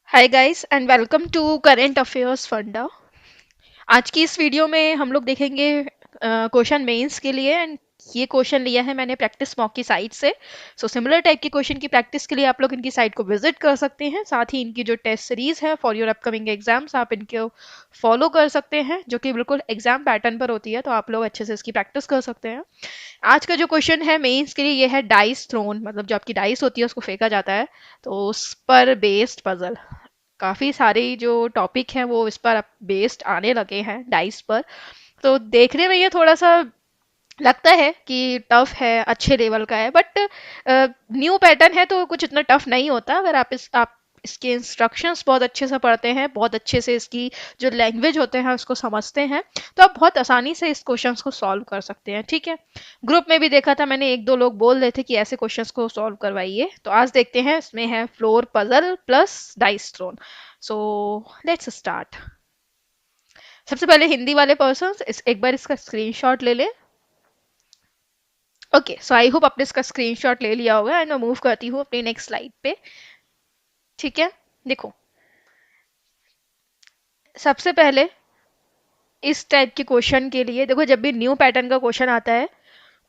Hi guys and welcome to current affairs funda. आज की इस वीडियो में हम लोग देखेंगे क्वेश्चन मेंस के लिए। एंड ये क्वेश्चन लिया है मैंने प्रैक्टिस मॉक की साइट से। सो सिमिलर टाइप की क्वेश्चन की प्रैक्टिस के लिए आप लोग इनकी साइट को विजिट कर सकते हैं। साथ ही इनकी जो टेस्ट सीरीज है फॉर योर अपकमिंग एग्जाम्स आप इनको फॉलो कर सकते हैं, जो कि बिल्कुल एग्जाम पैटर्न पर होती है, तो आप लोग अच्छे से इसकी प्रैक्टिस कर सकते हैं। आज का जो क्वेश्चन है मेंस के लिए ये है डाइस थ्रोन, मतलब जो आपकी डाइस होती है उसको फेंका जाता है, तो उस पर बेस्ड पजल। काफी सारे जो टॉपिक हैं वो इस पर बेस्ड आने लगे हैं डाइस पर। तो देखने में ये थोड़ा सा लगता है कि टफ है, अच्छे लेवल का है, बट न्यू पैटर्न है तो कुछ इतना टफ नहीं होता। अगर आप इसके इंस्ट्रक्शंस बहुत अच्छे से पढ़ते हैं, बहुत अच्छे से इसकी जो लैंग्वेज होते हैं उसको समझते हैं, तो आप बहुत आसानी से इस क्वेश्चंस को सॉल्व कर सकते हैं। ठीक है, ग्रुप में भी देखा था मैंने, एक दो लोग बोल रहे थे कि ऐसे क्वेश्चंस को सॉल्व करवाइए। तो आज देखते हैं, इसमें है floor puzzle plus dice thrown. So let's start. सबसे पहले हिंदी वाले पर्सन एक बार इसका स्क्रीनशॉट ले लें। ओके, सो आई होप आपने इसका स्क्रीनशॉट ले लिया होगा एंड मैं मूव करती हूँ अपनी नेक्स्ट स्लाइड पे। ठीक है, देखो सबसे पहले इस टाइप के क्वेश्चन के लिए देखो, जब भी न्यू पैटर्न का क्वेश्चन आता है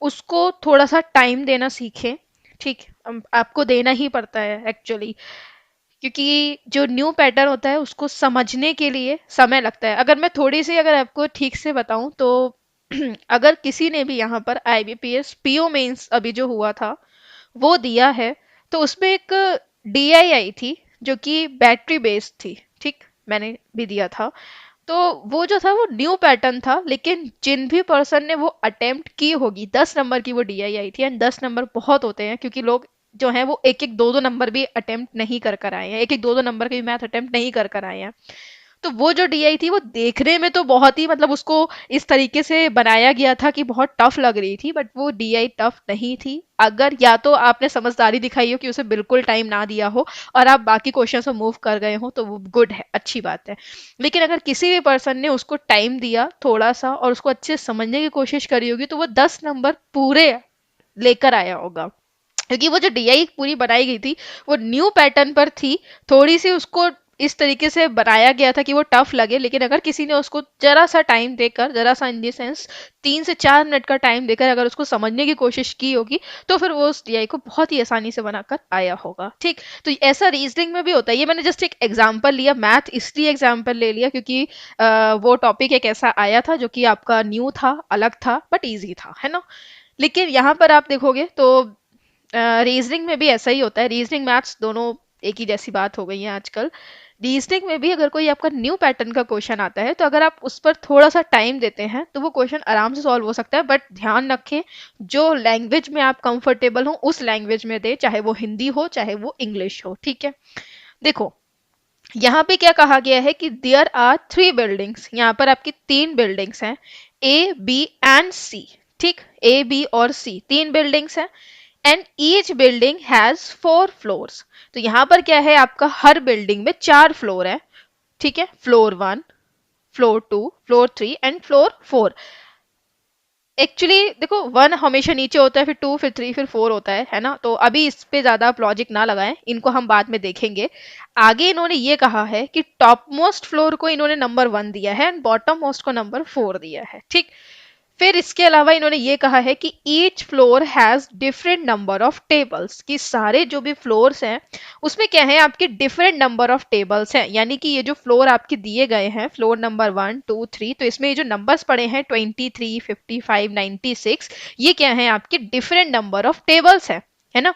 उसको थोड़ा सा टाइम देना सीखें। ठीक, आपको देना ही पड़ता है एक्चुअली, क्योंकि जो न्यू पैटर्न होता है उसको समझने के लिए समय लगता है। अगर मैं थोड़ी सी अगर आपको ठीक से बताऊं तो अगर किसी ने भी यहाँ पर आईबीपीएस पीओ मेंस अभी जो हुआ था वो दिया है, तो उसमें एक डीआई आई थी जो कि बैटरी बेस्ड थी। ठीक, मैंने भी दिया था। तो वो जो था वो न्यू पैटर्न था, लेकिन जिन भी पर्सन ने वो अटेम्प्ट की होगी, 10 नंबर की वो डीआई आई थी। एंड 10 नंबर बहुत होते हैं, क्योंकि लोग जो हैं वो एक एक दो दो नंबर भी अटेम्प्ट नहीं कर आए हैं, एक एक दो दो नंबर के भी मैथ अटेम्प्ट नहीं कर आए हैं। तो वो जो डीआई थी वो देखने में तो बहुत ही, मतलब उसको इस तरीके से बनाया गया था कि बहुत टफ लग रही थी, बट वो डीआई टफ नहीं थी। अगर या तो आपने समझदारी दिखाई हो कि उसे बिल्कुल टाइम ना दिया हो और आप बाकी क्वेश्चन से मूव कर गए हो, तो वो गुड है, अच्छी बात है। लेकिन अगर किसी भी पर्सन ने उसको टाइम दिया थोड़ा सा और उसको अच्छे से समझने की कोशिश करी होगी, तो वो 10 नंबर पूरे लेकर आया होगा। क्योंकि वो जो डीआई पूरी बनाई गई थी वो न्यू पैटर्न पर थी। थोड़ी सी उसको इस तरीके से बनाया गया था कि वो टफ लगे, लेकिन अगर किसी ने उसको जरा सा टाइम देकर, जरा सा इन द सेंस 3 से 4 मिनट का टाइम देकर अगर उसको समझने की कोशिश की होगी, तो फिर वो उस डीआई को बहुत ही आसानी से बनाकर आया होगा। ठीक, तो ऐसा रीजनिंग में भी होता है। ये मैंने जस्ट एक एग्जाम्पल लिया, मैथ इसलिए एग्जाम्पल ले लिया क्योंकि वो टॉपिक एक ऐसा आया था जो कि आपका न्यू था, अलग था, बट ईजी था, है ना। लेकिन यहाँ पर आप देखोगे तो रीजनिंग में भी ऐसा ही होता है। रीजनिंग मैथ्स दोनों एक ही जैसी बात हो गई है आजकल। रीजनिंग में भी अगर कोई आपका न्यू पैटर्न का क्वेश्चन आता है, तो अगर आप उस पर थोड़ा सा टाइम देते हैं तो वो क्वेश्चन आराम से सॉल्व हो सकता है। बट ध्यान रखें, जो लैंग्वेज में आप कंफर्टेबल हो उस लैंग्वेज में दे, चाहे वो हिंदी हो चाहे वो इंग्लिश हो। ठीक है, देखो यहाँ पे क्या कहा गया है कि देयर आर 3 बिल्डिंग्स। यहाँ पर आपकी 3 बिल्डिंग्स हैं, ए बी एंड सी। ठीक, ए बी और सी 3 बिल्डिंग्स हैं। And each building has 4 floors. तो यहाँ पर क्या है, आपका हर बिल्डिंग में 4 फ्लोर है। ठीक है, floor 1, floor 2, floor 3 and floor 4। Actually देखो, 1 हमेशा नीचे होता है, फिर 2, फिर 3, फिर 4 होता है ना। तो अभी इस पे ज्यादा आप लॉजिक ना लगाएं, इनको हम बाद में देखेंगे। आगे इन्होंने ये कहा है कि टॉप मोस्ट फ्लोर को इन्होंने नंबर 1 दिया है एंड बॉटम मोस्ट को नंबर 4 दिया है। ठीक, फिर इसके अलावा इन्होंने ये कहा है कि each floor has different number of tables, कि सारे जो भी फ्लोर्स हैं उसमें क्या है, आपके डिफरेंट नंबर ऑफ टेबल्स हैं। यानी कि ये जो फ्लोर आपके दिए गए हैं, फ्लोर नंबर 1, 2, 3, तो इसमें ये जो नंबर्स पड़े हैं 23, 55, 96, ये क्या है, आपके डिफरेंट नंबर ऑफ टेबल्स है ना।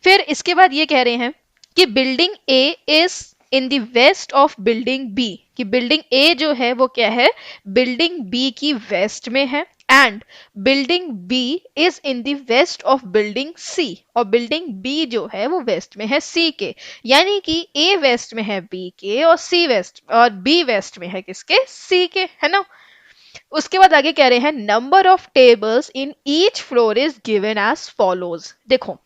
फिर इसके बाद ये कह रहे हैं कि building A is in the west of building B, कि बिल्डिंग ए जो है वो क्या है, बिल्डिंग बी की वेस्ट में है। And building B is in the west of building C, और बिल्डिंग बी जो है वो वेस्ट में है सी के। यानी कि ए वेस्ट में है बी के और सी वेस्ट और बी वेस्ट में है किसके, सी के, है ना। उसके बाद आगे कह रहे हैं number of tables in each floor is given as follows. देखो,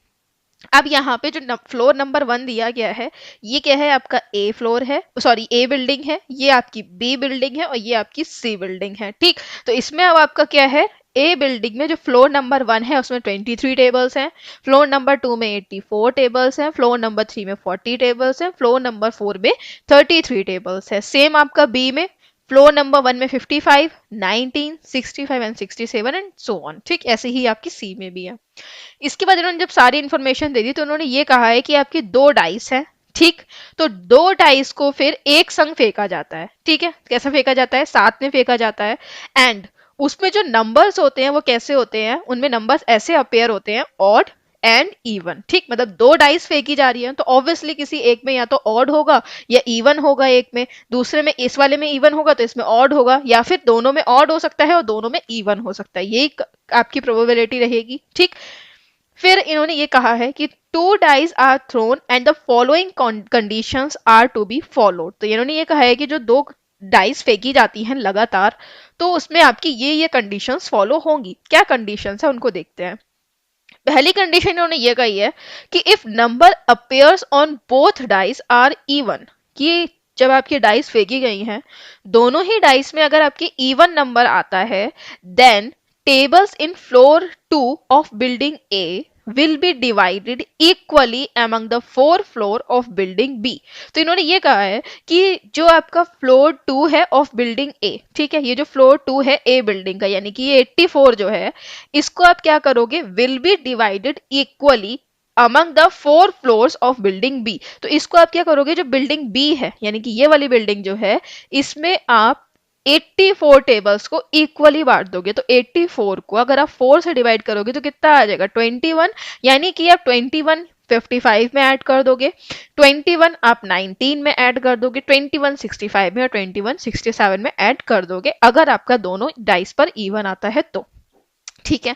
अब यहाँ पे जो फ्लोर नंबर 1 दिया गया है, ये क्या है, आपका ए फ्लोर है, सॉरी ए बिल्डिंग है, ये आपकी बी बिल्डिंग है और ये आपकी सी बिल्डिंग है। ठीक, तो इसमें अब आपका क्या है, ए बिल्डिंग में जो फ्लोर नंबर 1 है उसमें 23 टेबल्स हैं, फ्लोर नंबर 2 में 84 टेबल्स हैं, फ्लोर नंबर 3 में 40 टेबल्स हैं, फ्लोर नंबर 4 में 33 टेबल्स है। सेम आपका बी में फ्लोर नंबर 1 में 55, 19, 65 एंड 67 एंड सो ऑन। ठीक, ऐसे ही आपकी सी में भी है। इसके बाद इन्होंने जब सारी इंफॉर्मेशन दे दी तो उन्होंने ये कहा है कि आपकी दो डाइस हैं। ठीक, तो दो डाइस को फिर एक संग फेंका जाता है। ठीक है, कैसा फेंका जाता है, साथ में फेंका जाता है। एंड उसमें जो नंबर्स होते हैं वो कैसे होते हैं, उनमें नंबर्स ऐसे अपेयर होते हैं, ऑड एंड इवन। ठीक, मतलब दो डाइस फेंकी जा रही है तो ऑब्वियसली किसी एक में या तो ऑड होगा या इवन होगा, एक में, दूसरे में, इस वाले में इवन होगा तो इसमें ऑड होगा, या फिर दोनों में ऑड हो सकता है और दोनों में इवन हो सकता है। यही आपकी प्रोबेबिलिटी रहेगी। ठीक, फिर इन्होंने ये कहा है कि two dice are thrown and the following conditions are to be followed. तो इन्होंने ये कहा है कि जो दो डाइस फेंकी जाती हैं लगातार तो उसमें आपकी ये कंडीशंस फॉलो होंगी। क्या कंडीशंस है उनको देखते हैं। पहली कंडीशन इन्होंने ये कही है कि if number appears on both dice are even, कि जब आपकी डाइस फेंकी गई हैं दोनों ही डाइस में अगर आपकी इवन नंबर आता है then tables in floor 2 of building A will be divided equally among the 4 floor of building B। तो इन्होंने ये कहा है कि जो आपका फ्लोर 2 है ऑफ बिल्डिंग A, ठीक है, ये जो फ्लोर 2 है A बिल्डिंग का, यानी कि ये 84 जो है, इसको आप क्या करोगे, will be divided equally among the 4 floors of building B. तो इसको आप क्या करोगे, जो बिल्डिंग बी है यानी कि ये वाली बिल्डिंग जो है, इसमें आप 84 टेबल्स को इक्वली बांट दोगे। तो 84 को अगर आप 4 से डिवाइड करोगे तो कितना आ जाएगा, 21, यानी कि आप 21 55 में ऐड कर दोगे, 21 आप 19 में ऐड कर दोगे, 21 65 में और 21 67 में ऐड कर दोगे अगर आपका दोनों डाइस पर इवन आता है तो। ठीक है,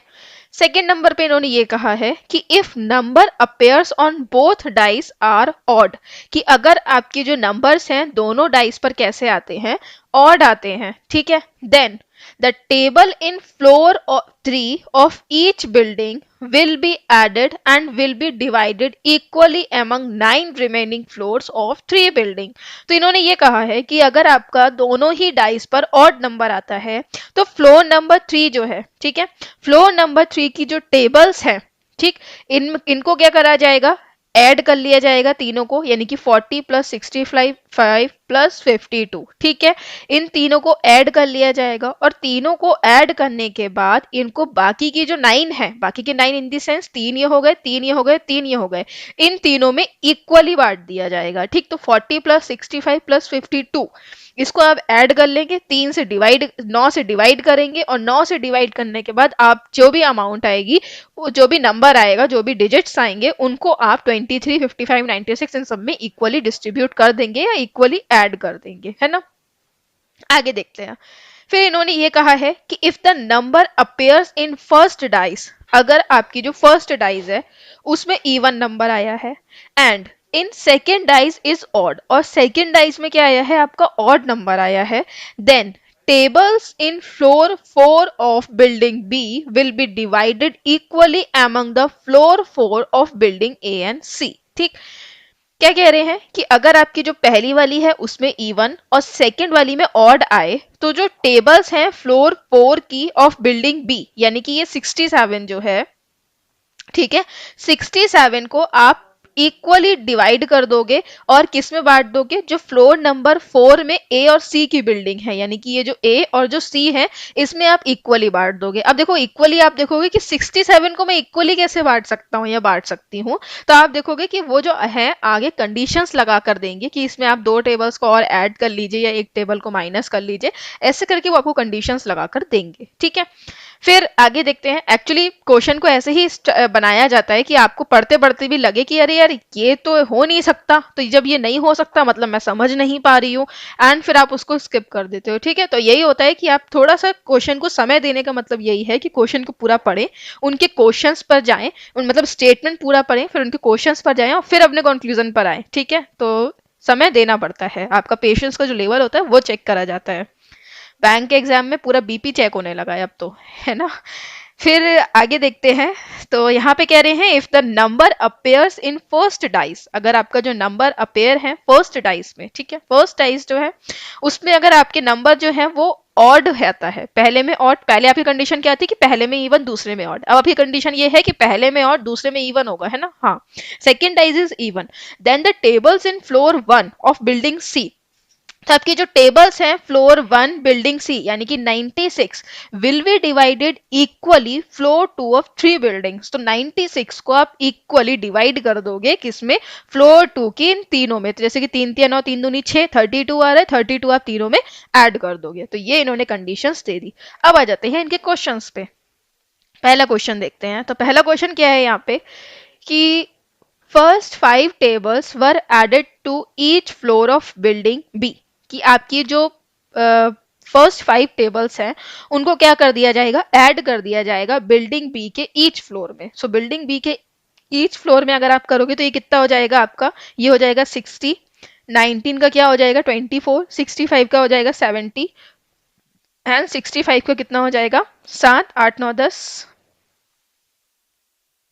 सेकेंड नंबर पे इन्होंने ये कहा है कि if number appears on both dice are odd, कि अगर आपके जो नंबर्स हैं दोनों डाइस पर कैसे आते हैं, ऑड आते हैं। ठीक है, then the table in floor 3 of each building will be added and will be divided equally among 9 remaining floors of 3 building। तो इन्होंने ये कहा है कि अगर आपका दोनों ही डाइस पर ऑड नंबर आता है तो फ्लोर नंबर 3 जो है, ठीक है, फ्लोर नंबर 3 की जो टेबल्स हैं, ठीक, इनको क्या करा जाएगा, ऐड कर लिया जाएगा तीनों को, यानी कि 40 प्लस 65 प्लस 52। ठीक है, इन तीनों को ऐड कर लिया जाएगा और तीनों को ऐड करने के बाद इनको बाकी की जो 9 है, बाकी के 9 इन दी सेंस 3 ये हो गए, 3 ये हो गए, 3 ये हो गए, इन तीनों में इक्वली बांट दिया जाएगा। ठीक, तो 40 प्लस 65 प्लस 52 इसको आप ऐड कर लेंगे, 3 से डिवाइड, 9 से डिवाइड करेंगे और 9 से डिवाइड करने के बाद आप जो भी अमाउंट आएगी, जो भी नंबर आएगा, जो भी डिजिट्स आएंगे, उनको आप 23 55 96 इन सब में इक्वली डिस्ट्रीब्यूट कर देंगे या इक्वली ऐड कर देंगे, है ना। आगे देखते हैं। फिर इन्होंने ये कहा है कि if the number appears in first dice, अगर आपकी जो फर्स्ट डाइस है उसमें इवन नंबर आया है, and in second dice is odd, और सेकेंड डाइस में क्या आया है, आपका ऑड नंबर आया है, then tables in floor 4 of building B will be divided equally among the floor 4 of building A and C। ठीक, क्या कह रहे हैं कि अगर आपकी जो पहली वाली है उसमें इवन और सेकंड वाली में ऑड आए तो जो टेबल्स हैं फ्लोर 4 की ऑफ बिल्डिंग बी, यानी कि ये 67 जो है, ठीक है, 67 को आप इक्वली डिवाइड कर दोगे और किस में बांट दोगे, जो फ्लोर नंबर 4 में ए और सी की बिल्डिंग है, यानी कि ये जो ए और जो सी है इसमें आप इक्वली बांट दोगे। अब देखो इक्वली आप देखोगे कि 67 को मैं इक्वली कैसे बांट सकता हूँ या बांट सकती हूँ, तो आप देखोगे कि वो जो है आगे कंडीशंस लगा कर देंगे कि इसमें आप 2 टेबल्स को और ऐड कर लीजिए या एक टेबल को माइनस कर लीजिए, ऐसे करके वो आपको कंडीशंस लगा कर देंगे। ठीक है, फिर आगे देखते हैं। एक्चुअली क्वेश्चन को ऐसे ही बनाया जाता है कि आपको पढ़ते पढ़ते भी लगे कि अरे यार ये तो हो नहीं सकता, तो जब ये नहीं हो सकता मतलब मैं समझ नहीं पा रही हूँ, एंड फिर आप उसको स्किप कर देते हो। ठीक है, तो यही होता है कि आप थोड़ा सा क्वेश्चन को समय देने का मतलब यही है कि क्वेश्चन को पूरा पढ़ें, उनके क्वेश्चंस पर जाएं, मतलब स्टेटमेंट पूरा पढ़ें, फिर उनके क्वेश्चंस पर जाएं और फिर अपने कंक्लूजन पर आए। ठीक है, तो समय देना पड़ता है, आपका पेशेंस का जो लेवल होता है वो चेक करा जाता है। बैंक के एग्जाम में पूरा बीपी चेक होने लगा है अब तो, है ना। फिर आगे देखते हैं। तो यहाँ पे कह रहे हैं if the number appears in first dice, अगर आपका जो नंबर अपेयर है फर्स्ट डाइस में, ठीक है, फर्स्ट डाइस जो है उसमें अगर आपके नंबर जो है वो ऑड आता है, पहले में ऑड, पहले आपकी कंडीशन क्या थी कि पहले में इवन दूसरे में ऑड, अब आपकी कंडीशन ये है कि पहले में ऑड दूसरे में इवन होगा, है ना, हाँ। Second dies is even, then the tables in floor 1 of building C, तो आपकी जो टेबल्स हैं फ्लोर 1 बिल्डिंग सी यानी कि 96 will be divided equally floor 2 of 3 buildings, तो 96 को आप इक्वली डिवाइड कर दोगे किसमें, फ्लोर 2 की इन तीनों में, तो जैसे कि 3 3 9 3 दूनी 6, 32 आ रहा है, 32 आप तीनों में ऐड कर दोगे, तो ये इन्होंने कंडीशंस दे दी। अब आ जाते हैं इनके क्वेश्चंस पे, पहला क्वेश्चन देखते हैं। तो पहला क्वेश्चन क्या है यहाँ पे कि first 5 tables were added to each floor of building B, कि आपकी जो फर्स्ट 5 टेबल्स हैं उनको क्या कर दिया जाएगा, ऐड कर दिया जाएगा बिल्डिंग बी के ईच फ्लोर में। सो बिल्डिंग बी के ईच फ्लोर में अगर आप करोगे तो ये कितना हो जाएगा आपका, ये हो जाएगा 60, 19 का क्या हो जाएगा 24, 65 का हो जाएगा 70 एंड 65 का कितना हो जाएगा 7 8 9 10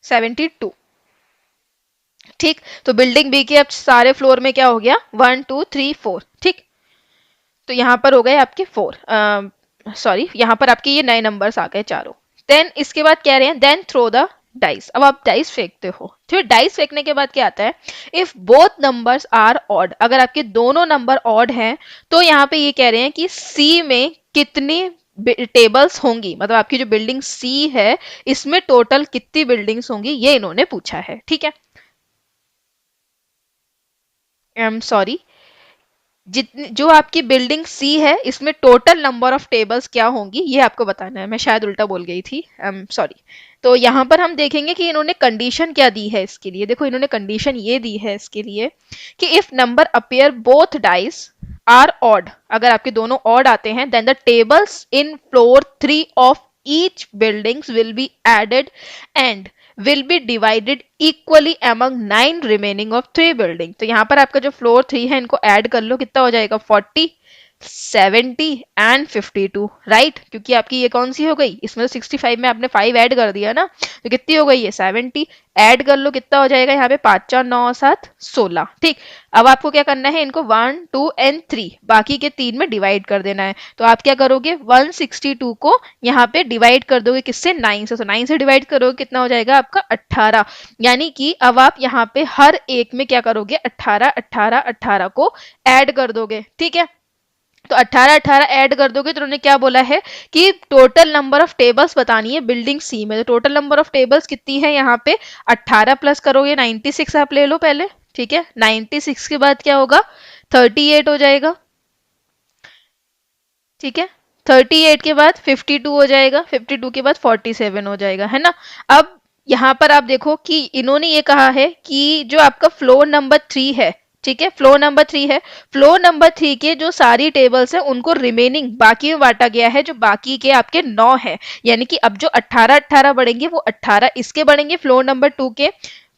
72। ठीक, तो बिल्डिंग बी के अब सारे फ्लोर में क्या हो गया 1 2 3 4, ठीक, तो यहाँ पर हो गए आपके 4, सॉरी यहाँ पर आपके ये नए नंबर्स आ गए चारों। देन इसके बाद कह रहे हैं देन थ्रो द डाइस, अब आप डाइस फेंकते हो, फिर डाइस फेंकने के बाद क्या आता है, if both numbers are odd, अगर आपके दोनों नंबर ऑड हैं तो यहाँ पे ये कह रहे हैं कि सी में कितनी टेबल्स होंगी, मतलब आपकी जो बिल्डिंग सी है इसमें टोटल कितनी बिल्डिंग्स होंगी, ये इन्होंने पूछा है, ठीक है। आई एम सॉरी, जितनी जो आपकी बिल्डिंग सी है इसमें टोटल नंबर ऑफ टेबल्स क्या होंगी ये आपको बताना है, मैं शायद उल्टा बोल गई थी, आई एम सॉरी। तो यहाँ पर हम देखेंगे कि इन्होंने कंडीशन क्या दी है इसके लिए, देखो इन्होंने कंडीशन ये दी है इसके लिए कि if number appear both dice are odd, अगर आपके दोनों ऑड आते हैं then the tables in floor 3 of each buildings will be added and will be divided equally among 9 remaining of 3 building, तो यहाँ पर आपका जो फ्लोर 3 है इनको ऐड कर लो, कितना हो जाएगा 40 70 एंड 52, राइट, क्योंकि आपकी ये कौन सी हो गई, इसमें तो 65 में आपने 5 ऐड कर दिया ना, तो कितनी हो गई ये 70, ऐड कर लो कितना हो जाएगा यहाँ पे 5 4 9 7 16, ठीक। अब आपको क्या करना है, इनको 1 2 एंड 3 बाकी के 3 में डिवाइड कर देना है, तो आप क्या करोगे 162 को यहाँ पे डिवाइड कर दोगे किससे 9 से, तो 9 से डिवाइड करोगे कितना हो जाएगा आपका 18, यानी कि अब आप यहाँ पे हर एक में क्या करोगे 18 18 18 को ऐड कर दोगे, ठीक है। तो 18 18 ऐड कर दोगे तो उन्होंने क्या बोला है कि टोटल नंबर ऑफ टेबल्स बतानी है बिल्डिंग सी में, तो टोटल नंबर ऑफ टेबल्स कितनी है यहाँ पे 18 प्लस करोगे 96 आप ले लो पहले, ठीक है, 96 के बाद क्या होगा 38 हो जाएगा, ठीक है, 38 के बाद 52 हो जाएगा, 52 के बाद 47 हो जाएगा, है ना। अब यहाँ पर आप देखो कि इन्होंने ये कहा है कि जो आपका फ्लोर नंबर 3 है, ठीक है, फ्लोर नंबर 3 है, फ्लोर नंबर 3 के जो सारी टेबल्स हैं उनको रिमेनिंग बाकी में बांटा गया है, जो बाकी के आपके 9 है, यानी कि अब जो 18 18 बढ़ेंगे वो 18 इसके बढ़ेंगे फ्लोर नंबर 2 के,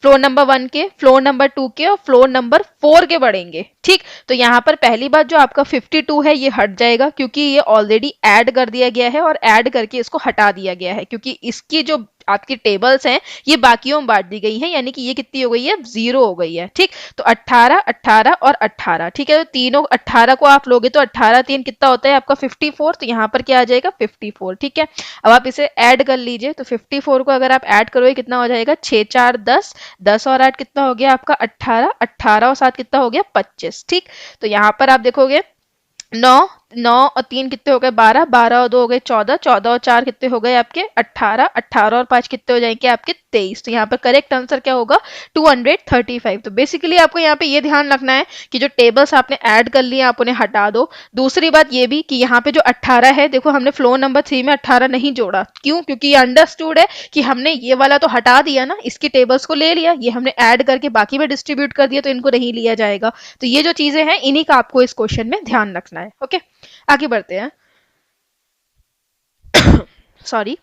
फ्लोर नंबर 1 के, फ्लोर नंबर 2 के और फ्लोर नंबर 4 के बढ़ेंगे, ठीक। तो यहाँ पर पहली बात जो आपका 52 है ये हट जाएगा क्योंकि ये ऑलरेडी ऐड कर दिया गया है और ऐड करके इसको हटा दिया गया है, क्योंकि इसकी जो आपकी टेबल्स हैं ये बाकियों में बांट दी गई हैं, यानी कि ये कितनी हो गई है 0 हो गई है, ठीक। तो 18 18 और 18, ठीक है, तो तीनों 18 को आप लोगे तो 18 3 कितना होता है आपका 54, तो यहाँ पर क्या आ जाएगा 54, ठीक है। अब आप इसे ऐड कर लीजिए, तो 54 को अगर आप ऐड करोगे कितना हो जाएगा 6 4 10, 10 और 8 कितना हो गया आपका 18, 18 और 7 कितना हो गया 25, ठीक। तो यहाँ पर आप देखोगे 9 9 और 3 कितने हो गए 12, 12 और 2 हो गए 14, 14 और 4 कितने हो गए आपके 18, 18 और 5 कितने हो जाएंगे आपके 23, तो यहाँ पर करेक्ट आंसर क्या होगा 235। तो बेसिकली आपको यहाँ पे ये ध्यान रखना है कि जो टेबल्स आपने ऐड कर लिए आप उन्हें हटा दो। दूसरी बात ये भी कि यहाँ पे जो 18 है, देखो हमने फ्लोर नंबर 3 में 18 नहीं जोड़ा, क्यों, क्योंकि ये अंडरस्टूड है कि हमने ये वाला तो हटा दिया ना, इसकी टेबल्स को ले लिया, ये हमने ऐड करके बाकी में डिस्ट्रीब्यूट कर दिया, तो इनको नहीं लिया जाएगा। तो ये जो चीजें हैं इन्हीं का आपको इस क्वेश्चन में ध्यान रखना है, ओके। आगे बढ़ते हैं। सॉरी,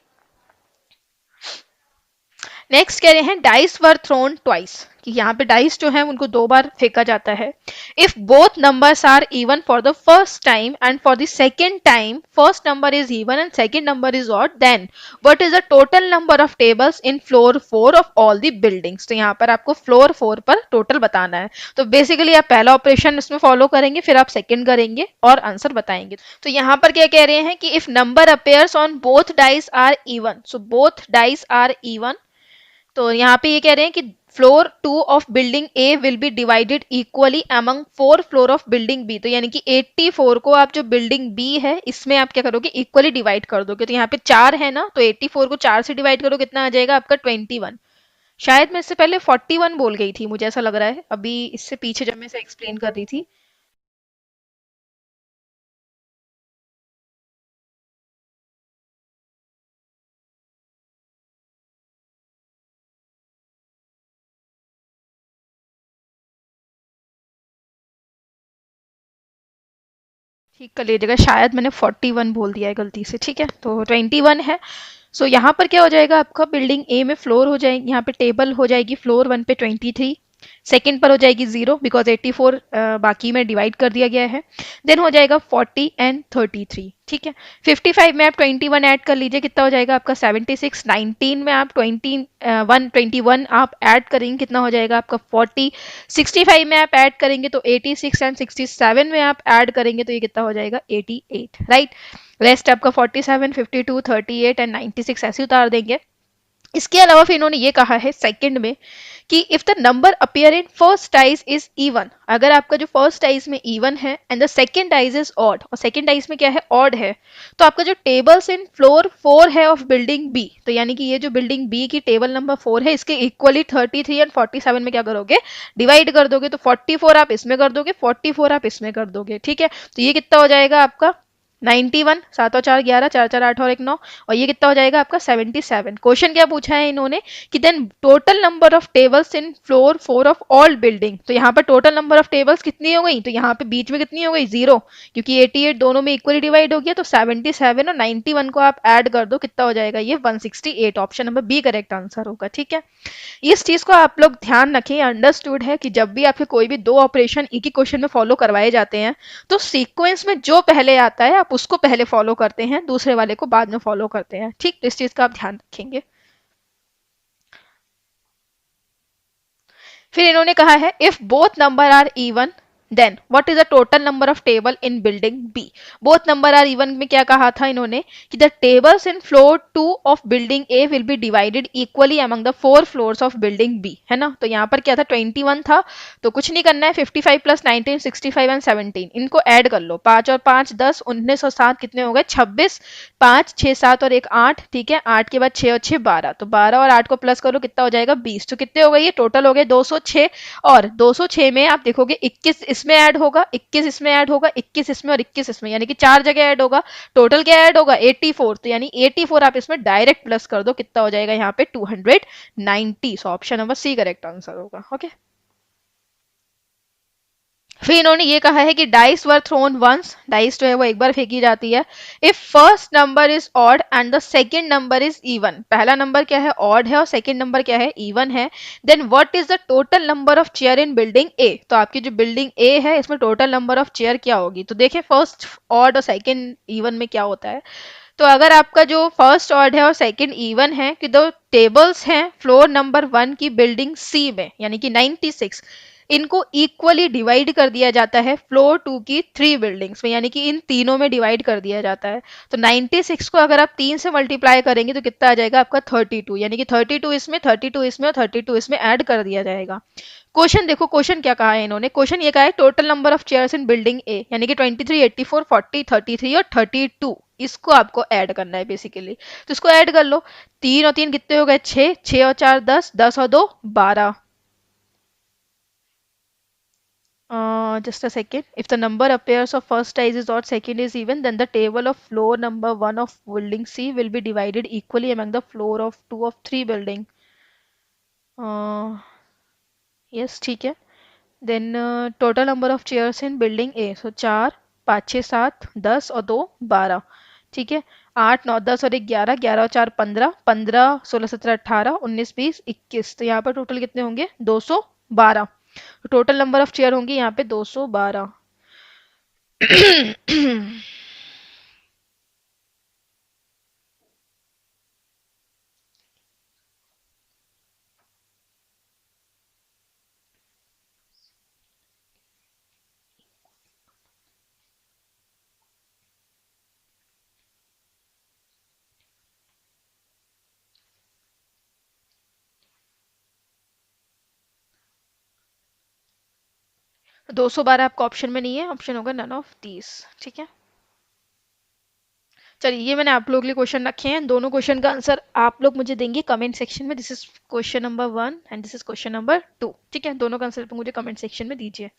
नेक्स्ट कह रहे हैं डाइस वर थ्रोन ट्वाइस, कि यहाँ पे डाइस जो है उनको दो बार फेंका जाता है। If both numbers are even for the first time and for the second time first number is even and second number is odd, then what is the total number of tables in floor 4 of all the buildings. तो यहाँ पर आपको floor 4 पर total बताना है। तो basically आप पहला ऑपरेशन इसमें फॉलो करेंगे, फिर आप सेकेंड करेंगे और आंसर बताएंगे। तो यहाँ पर क्या कह रहे हैं कि if number appears on both dice are even, so both dice are even, तो यहाँ पे ये कह रहे हैं कि floor 2 of building A will be divided equally among 4 floor of building B. तो यानी कि 84 को आप जो बिल्डिंग बी है इसमें आप क्या करोगे, इक्वली डिवाइड कर दोगे। तो यहाँ पे 4 है ना, तो 84 को 4 से डिवाइड करो, कितना आ जाएगा आपका 21। शायद मैं इससे पहले 41 बोल गई थी, मुझे ऐसा लग रहा है अभी इससे पीछे जब मैं इसे एक्सप्लेन कर रही थी। ठीक कर लीजिएगा, शायद मैंने 41 बोल दिया है गलती से। ठीक है, तो 21 है। सो यहाँ पर क्या हो जाएगा आपका, बिल्डिंग ए में फ्लोर हो जाएगी, यहाँ पे टेबल हो जाएगी फ्लोर 1 पे 23, सेकंड पर हो जाएगी 0 बिकॉज 84 बाकी में डिवाइड कर दिया गया है। देन हो जाएगा 40 एंड 33। ठीक है, 55 में आप 21 ऐड कर लीजिए, कितना हो जाएगा आपका 76। 19 में आप 21 आप ऐड करेंगे, कितना हो जाएगा आपका 40। 65 में आप ऐड करेंगे तो 86 एंड 67 में आप ऐड करेंगे तो ये कितना हो जाएगा 88, राइट। रेस्ट आपका 47, 52, 38 एंड 96 ऐसे उतार देंगे। इसके अलावा फिर इन्होंने ये कहा है सेकंड में कि if the number appear in first dice is even, अगर आपका जो फर्स्ट डाइस में इवन है and the second dice is odd, और सेकंड डाइस में क्या है ऑड है, तो आपका जो टेबल्स इन फ्लोर 4 है ऑफ बिल्डिंग बी, तो यानी कि ये जो बिल्डिंग बी की टेबल नंबर 4 है इसके इक्वली 33 एंड 47 में क्या करोगे, डिवाइड कर दोगे। तो 44 आप इसमें कर दोगे, 44 आप इसमें कर दोगे। ठीक है, तो ये कितना हो जाएगा आपका 91, 7 और 4 11, 4 4 8 और 1 9, और ये कितना हो जाएगा आपका 77। क्वेश्चन क्या पूछा है इन्होंने कि then total number of tables in floor 4 of all building. तो यहाँ पर टोटल नंबर ऑफ टेबल्स कितनी हो गई, तो यहाँ पे बीच में कितनी हो गई 0, क्योंकि 88 दोनों में इक्वली डिवाइड हो गया। तो 77 और 91 को आप ऐड कर दो, कितना हो जाएगा ये 168। Option number B correct answer होगा। ठीक है, इस चीज को आप लोग ध्यान रखें, अंडरस्टूड है कि जब भी आपके कोई भी दो ऑपरेशन एक ही क्वेश्चन में फॉलो करवाए जाते हैं तो सीक्वेंस में जो पहले आता है आप उसको पहले फॉलो करते हैं, दूसरे वाले को बाद में फॉलो करते हैं। ठीक, तो इस चीज का आप ध्यान रखेंगे। फिर इन्होंने कहा है if both number are even then what is the total number of table in building B. Both number are even में क्या कहा था इन्होंने कि the tables in floor 2 of building A will be divided equally among the 4 floors of building B, है ना। तो यहाँ पर क्या था 21 था, तो कुछ नहीं करना है, 55 प्लस 19 65 एंड 17 इनको ऐड कर लो, 5 और 5 10, 19 और 7 कितने हो गए 26, 5 6 7 और 1 8। ठीक है, 8 के बाद 6 और 6 12, तो 12 और 8 को प्लस करो कितना हो जाएगा 20। तो कितने हो गए ये टोटल हो गए 206, और 206 में आप देखोगे 21 इसमें ऐड होगा, 21 इसमें ऐड होगा, 21 इसमें और 21 इसमें, यानी कि 4 जगह ऐड होगा। टोटल क्या ऐड होगा 84, तो यानी 84 आप इसमें डायरेक्ट प्लस कर दो, कितना हो जाएगा यहाँ पे 290। So option number C correct answer होगा। ओके, फिर इन्होंने ये कहा है कि dice were thrown once, dice जो है वो एक बार फेंकी जाती है। If first number is odd and the second number is even, पहला नंबर क्या है ऑड है और सेकेंड नंबर क्या है इवन है, then what is the total number of chair in building A. तो आपकी जो बिल्डिंग ए है इसमें टोटल नंबर ऑफ चेयर क्या होगी, तो देखिए फर्स्ट ऑड और सेकेंड इवन में क्या होता है। तो अगर आपका जो फर्स्ट ऑड है और सेकंड इवन है कि दो टेबल्स हैं फ्लोर नंबर 1 की बिल्डिंग सी में, यानी कि 96, इनको इक्वली डिवाइड कर दिया जाता है फ्लोर 2 की 3 बिल्डिंग्स में, यानी कि इन तीनों में डिवाइड कर दिया जाता है। तो 96 को अगर आप 3 से मल्टीप्लाई करेंगे तो कितना आ जाएगा आपका 32, यानी कि 32 इसमें, 32 इसमें और 32 इसमें ऐड कर दिया जाएगा। क्वेश्चन देखो, क्वेश्चन क्या कहा है इन्होंने, क्वेश्चन ये कहा है total number of chairs in building A, यानी कि 23 84 40 33 और 32, इसको आपको ऐड करना है बेसिकली। तो इसको ऐड कर लो, 3 और 3 कितने हो गए 6, 6 और 4 10, 10 और 2 12। Just a second. If the number appears of first dice is odd, second is even, then the table of floor number 1 of building C will be divided equally among the floor of 2 of 3 building. Uh, yes, ठीक है। Then total number of chairs in building A, so 4 5 6 7 10 और 2 12। ठीक है, 8 9 10 और 11, 11 और 4 15, 15 16 17 18 19 20 21, तो यहाँ पर टोटल कितने होंगे? 212। टोटल नंबर ऑफ चेयर होंगी यहाँ पे 212। 212 आपका ऑप्शन में नहीं है, ऑप्शन होगा नन ऑफ दीज। ठीक है, चलिए ये मैंने आप लोगों के लिए क्वेश्चन रखे हैं। दोनों क्वेश्चन का आंसर आप लोग मुझे देंगे कमेंट सेक्शन में। This is question number 1 and this is question number 2। ठीक है, दोनों का आंसर मुझे कमेंट सेक्शन में दीजिए।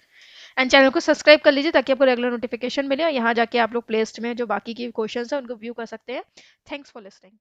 एंड चैनल को सब्सक्राइब कर लीजिए ताकि आपको रेगुलर नोटिफिकेशन मिले, और यहाँ जाके आप लोग प्लेलिस्ट में जो बाकी की क्वेश्चंस हैं उनको व्यू कर सकते हैं। Thanks for listening.